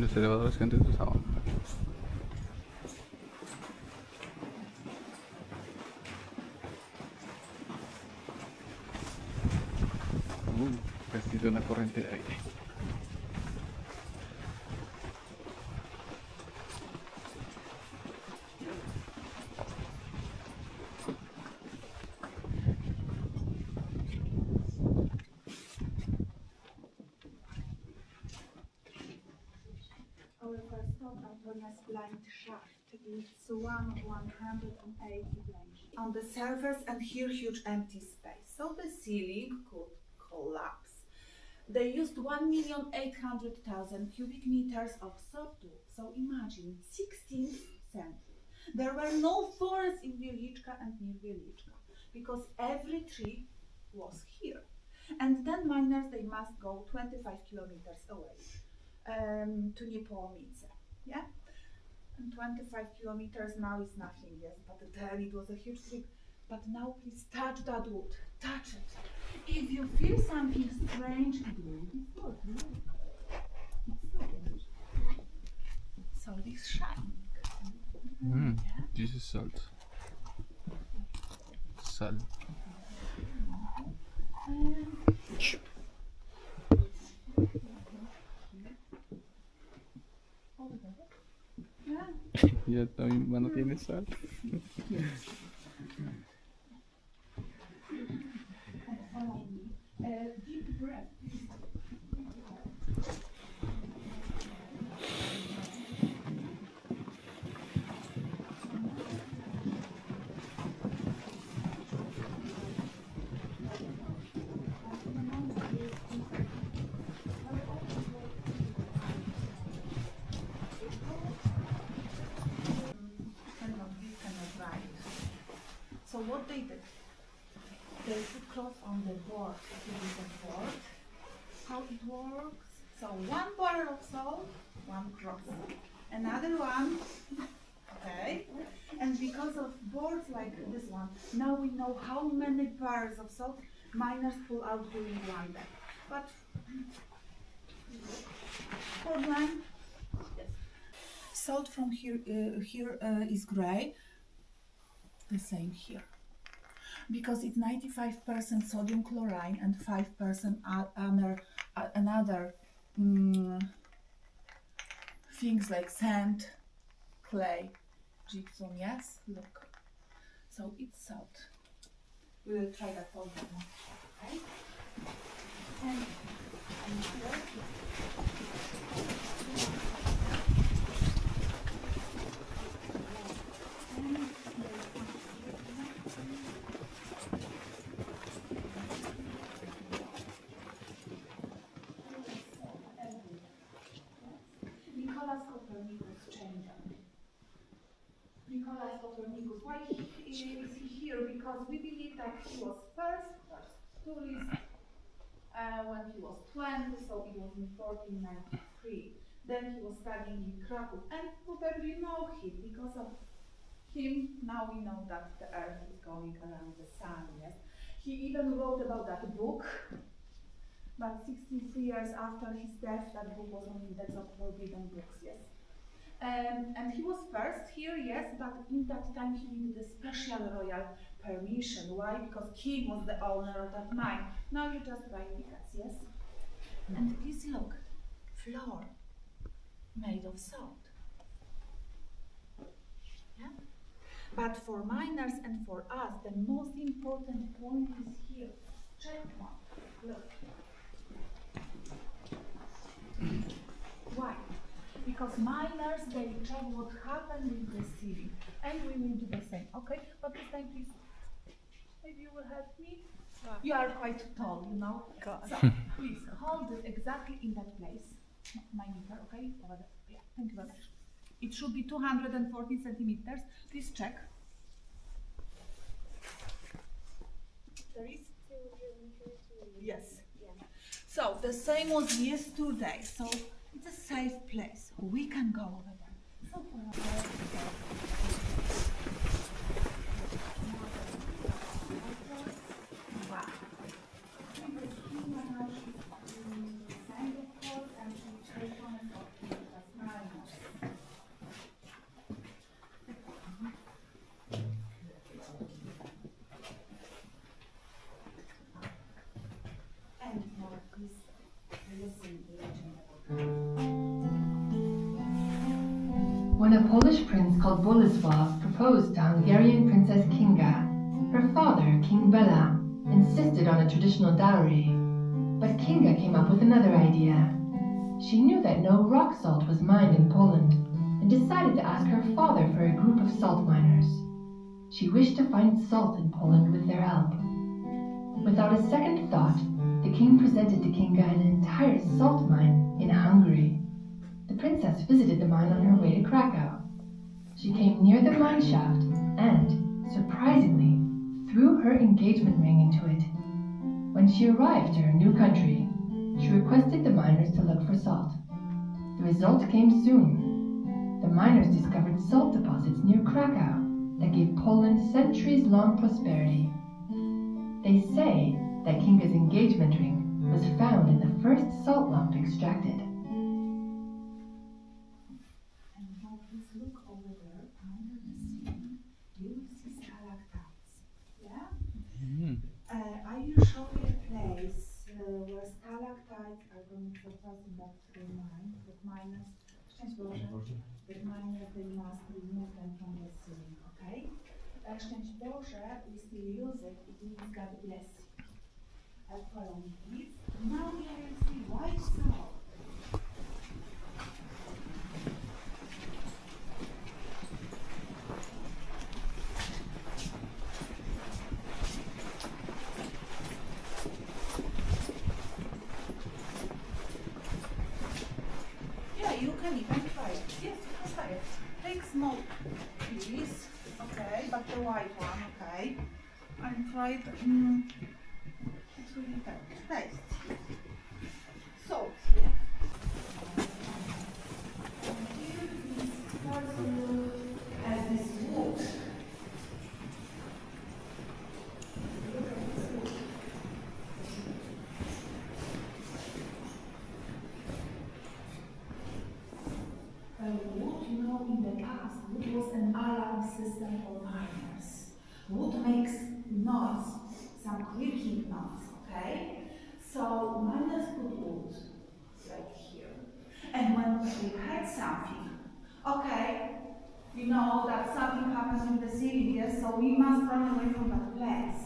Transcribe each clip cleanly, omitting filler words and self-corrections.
Los elevadores que antes usaban. Casi de una corriente de aire. Our first stop at Polonia's blind shaft. It's 180 range. On the surface and here huge empty space. So the ceiling could collapse. They used 1,800,000 cubic meters of salt too. So imagine 16th century. There were no forests in Wieliczka and near Wieliczka because every tree was here. And then miners, they must go 25 kilometers away. To Polonia, yeah? And 25 kilometers now is nothing, yes, but then it was a huge trip. But now please touch that wood, touch it. If you feel something strange, it will be salt. It's salt. Salt is shining. Yeah? This is salt. Salt. Ya también mano tiene sal. Deep breath. So what they did, they put cloth on the board. Here is the board. How it works? So one bar of salt, one cross. Another one, okay. And because of boards like this one, now we know how many bars of salt miners pull out during one day. But for mine, yes. Salt from here is gray. The same here, because it's 95% sodium chloride and 5% another things like sand, clay, gypsum. Yes, look. So it's salt. We will try that for them. Okay. And here. Why is he here? Because we believe that he was first tourist when he was 20, so it was in 1493. Then he was studying in Krakow, and probably know him. Because of him, now we know that the Earth is going around the Sun. Yes, he even wrote about that book. But 63 years after his death, that book was on index of forbidden books. Yes. And he was first here, yes, but in that time he needed a special royal permission. Why? Because king was the owner of that mine. Now you just buy tickets, yes? And please look, floor made of salt. Yeah? But for miners and for us, the most important point is here. Check one. Look. Why? Because miners, they check what happened with the ceiling. And we will do the same, okay? But this time, please, maybe you will help me? You are quite tall, you know? So, please, hold it exactly in that place. My meter, okay? Over there. Yeah, thank you very much. It should be 240 centimeters. Please check. There is 230. Yes. Yeah. So, the same was yesterday. So, it's a safe place. We can go over there. So, wow. please listen to the legend about When a Polish prince called Bolesław proposed to Hungarian Princess Kinga, her father, King Bela, insisted on a traditional dowry. But Kinga came up with another idea. She knew that no rock salt was mined in Poland and decided to ask her father for a group of salt miners. She wished to find salt in Poland with their help. Without a second thought, the king presented to Kinga an entire salt mine in Hungary. The princess visited the mine on her way to Krakow. She came near the mine shaft and, surprisingly, threw her engagement ring into it. When she arrived to her new country, she requested the miners to look for salt. The result came soon. The miners discovered salt deposits near Krakow that gave Poland centuries-long prosperity. They say that Kinga's engagement ring was found in the first salt lump extracted. And now please look over there under the ceiling. You will see stalactites. Yeah? I will show you a place where stalactites are going to deposit back to the mine. That miners, szczęść Boże, that miners, they must remove them from the ceiling, okay? Szczęść Boże, we still use it. It means God bless you. Follow me, please. Now you will see white salt. Yeah, you can even try it. Yes, you can try it. Take small piece, okay, but the white one, okay. And try it. It's really tasty. Salt, yeah. And here is first look at this wood. Look at this wood. Wood, you know, in the past, wood was an alarm system for miners. Wood makes noise, some creaking noise, okay? So miners put wood like here. And when they heard something, okay, you know that something happens in the city, yes, so we must run away from that place.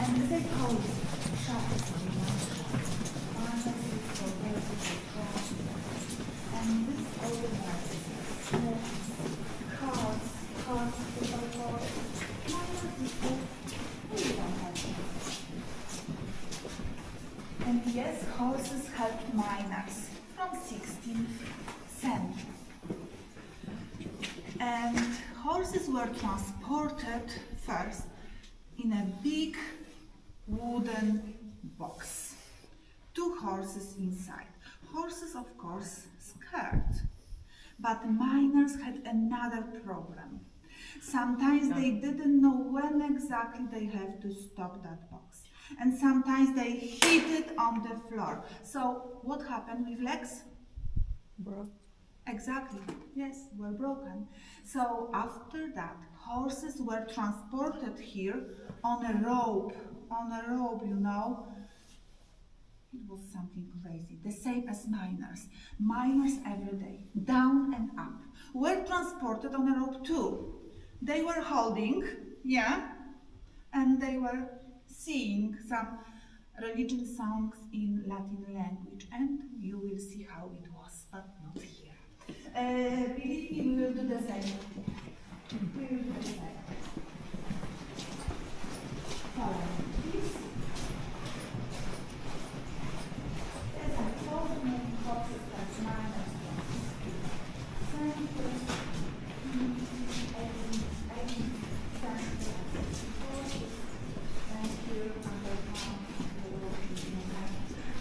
And they call it shops for and this organizes cars, people call minor people who don't have them. And yes, horses helped miners from 16th century. And horses were transported first in a big wooden box. 2 horses inside. Horses, of course, scared. But miners had another problem. Sometimes they didn't know when exactly they have to stop that box. And sometimes they hit it on the floor. So what happened with legs? Broke. Exactly, yes, were broken. So after that, horses were transported here on a rope, you know. It was something crazy, the same as miners. Miners every day, down and up, were transported on a rope too. They were holding, yeah, and they were singing some religion songs in Latin language, and you will see how it was, but not here. Believe me, we will do the same. We will do the same. Follow me, please. Yes, I told you many horses that miners Thank you.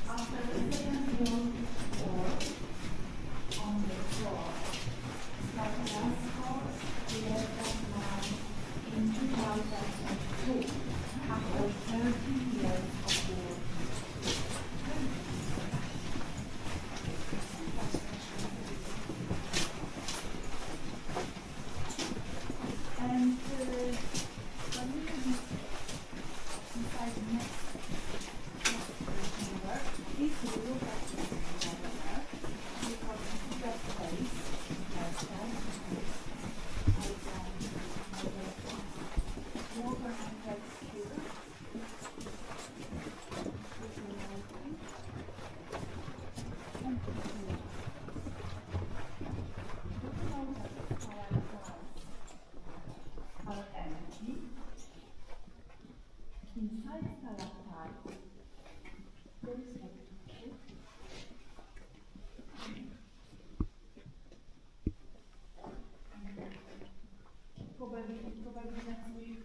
After the second World War, on the floor, like last horse, probably next week.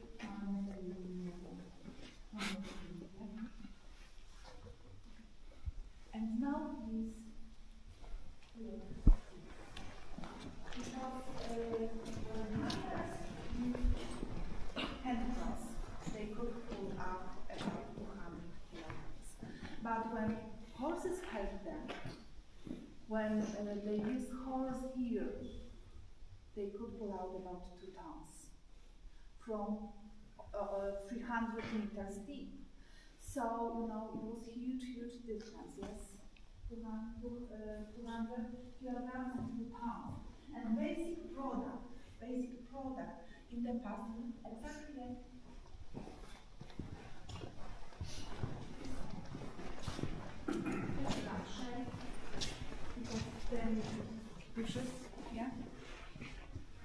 And now please, hand cross, they could pull up about 200 kilograms. But when horses help them, when they use horse ears, they could pull out about 2 tons from 300 meters deep. So, you know, it was huge, huge difference, yes? 200 kilograms and 2 tons. And basic product in the past, exactly because then dishes, yeah?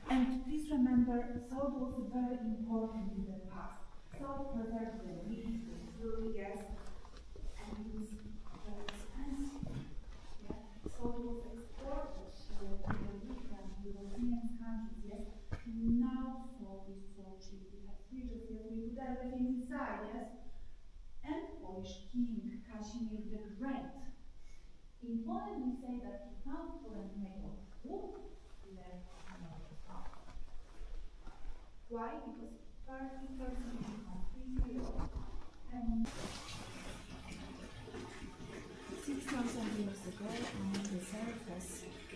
And please remember, salt was very important in the past. Salt preserved the meat, the food, yes, and it was very expensive. Yeah? Salt was exported to the different European countries, yes. Now salt is so cheap. We have fridges, yes, we put everything inside, yes. And Polish King Casimir the Great. In Poland we say that he found Poland made of wood, left another part. Why? Because 30% is zero. And 6,000 years ago on the surface,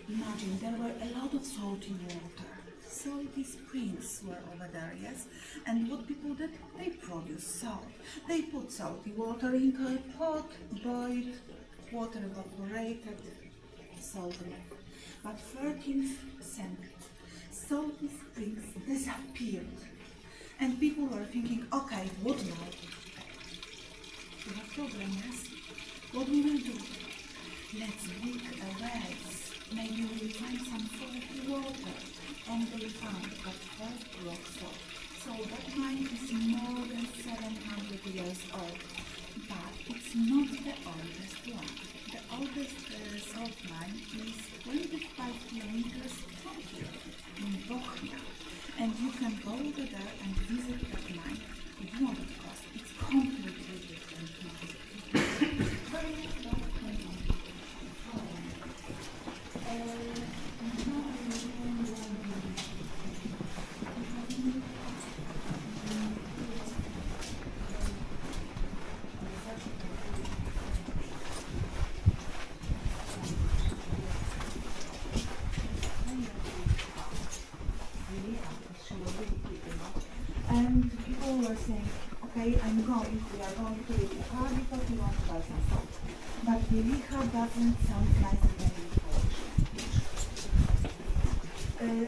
imagine there were a lot of salty water. Salty springs were over there, yes? And what people did? They produced salt. They put salty water into a pot, boiled, water evaporated, salt left. But 13th century, salty springs disappeared. And people were thinking, okay, what now? We have problem, yes? What we will do? Let's dig a wells. Maybe we'll find some salty water. And they found that first rock salt. So that mine is more than 700 years old. But it's not the oldest one. The oldest salt mine is 25 kilometers from here, in Bochnia. And you can go over there and visit that mine. It won't cost. It's completely different mine. And people were saying, okay, we are going to Licha because we want to buy some salt. But Licha doesn't sound nice when in Polish.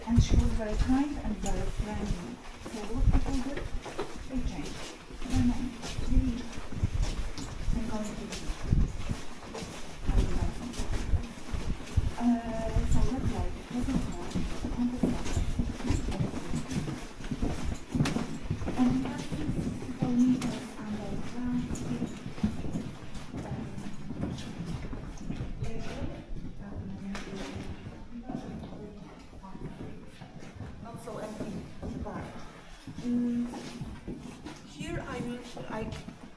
And she was very kind and very friendly. So what people did? They changed. No, Licha. I'm going to Licha. I will buy some salt. So that's right. It doesn't work. On the side. And that is for meters underground. Not so empty, but here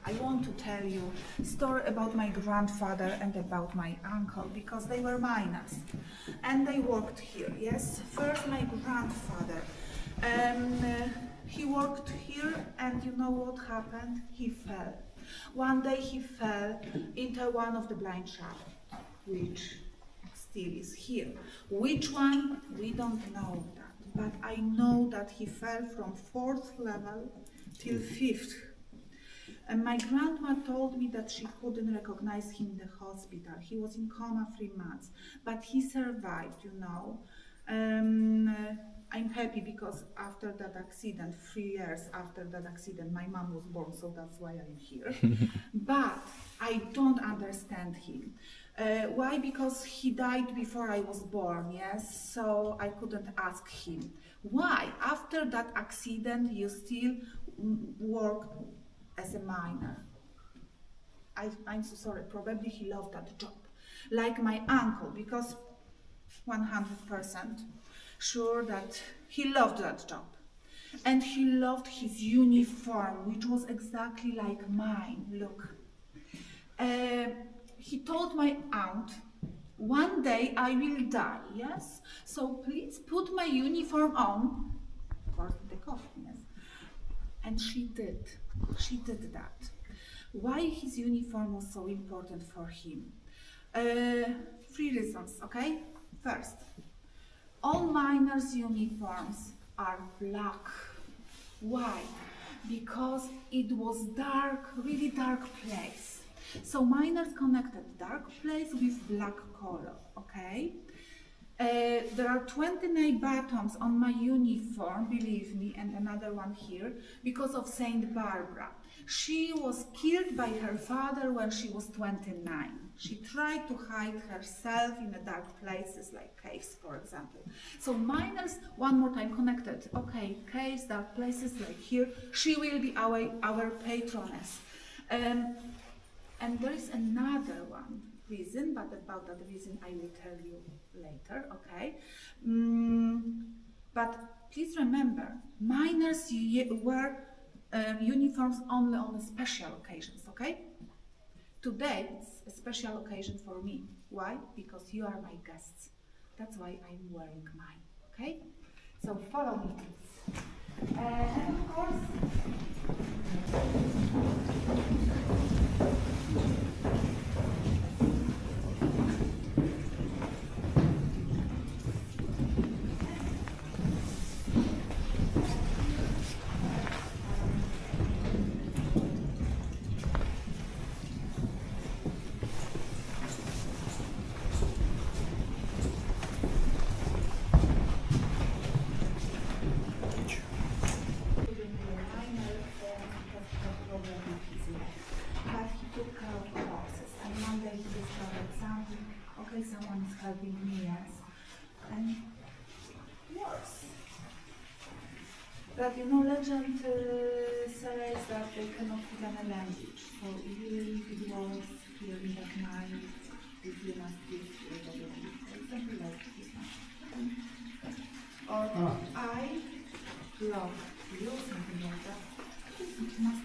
I want to tell you a story about my grandfather and about my uncle because they were miners and they worked here. Yes, first my grandfather. He worked here and you know what happened? He fell. One day he fell into one of the blind shafts, which still is here. Which one? We don't know that. But I know that he fell from 4th level till 5th. And my grandma told me that she couldn't recognize him in the hospital. He was in coma 3 months, but he survived, you know. I'm happy because after that accident, 3 years after that accident, my mom was born, so that's why I'm here. But I don't understand him. Why? Because he died before I was born, yes? So I couldn't ask him. Why? After that accident, you still work as a miner? I'm so sorry, probably he loved that job. Like my uncle, because 100% sure that he loved that job. And he loved his uniform, which was exactly like mine. Look. He told my aunt, one day I will die, yes? So please put my uniform on for the coffin, yes? And she did. She did that. Why his uniform was so important for him? 3 reasons, okay? First, all miners' uniforms are black. Why? Because it was dark, really dark place. So miners connected dark place with black color, okay? There are 29 buttons on my uniform, believe me, and another one here, because of Saint Barbara. She was killed by her father when she was 29. She tried to hide herself in the dark places like caves, for example. So miners, one more time, connected. Okay, caves, dark places like here. She will be our patroness. And there is another one reason, but about that reason I will tell you later, okay? But please remember, miners wear uniforms only on special occasions, okay? Today it's a special occasion for me. Why? Because you are my guests. That's why I'm wearing mine, okay? So follow me, please. And of course, someone is helping me, yes, and worse. But you know, legend says that they cannot speak any language, so even if it was here in that night, if you must speak something like this. Or I love you, something like that. It must